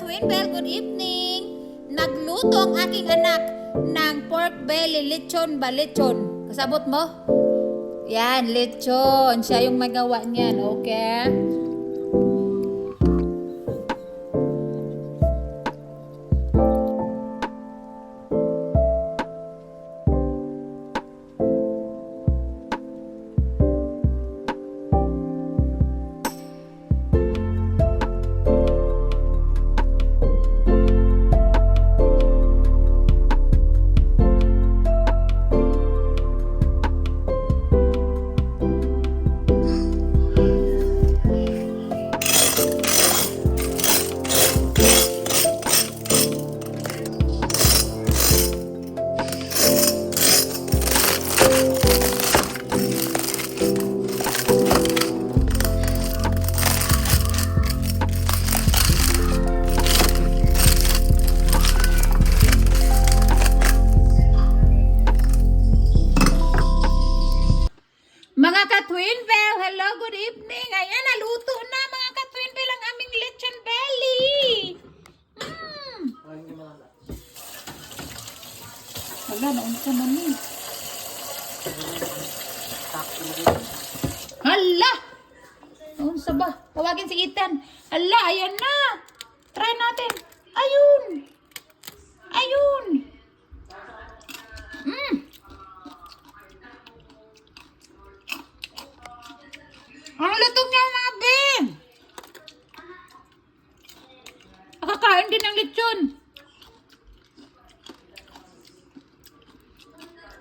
ka-twin bell, good evening. Nagluto ang aking anak ng pork belly, lechon ba? Lechon. Kasabot mo? Yan, lechon. Siya yung magawa niyan, okay? Mga ka-twin bell, hello, good evening. Ayan, naluto na mga ka-twin bell ang aming lechon belly. Wala, naunsa man eh. Hala! Naunsa ba? Tawagin si Ethan. Hala, ayan na. Try natin. Ayun. Ayun. Ang lutong niya mga Ben! Nakakain din ng lechon.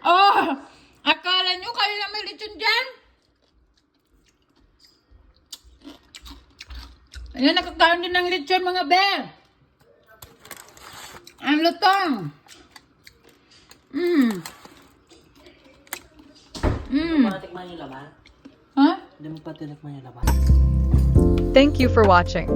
Oh! Akala nyo kayo na may lechon dyan? Ayan, nakakain din ng lechon mga Ben. Ang lutong. Matikman yung laman? Ha? Hindi mo pa tinikman yung laman? Thank you for watching.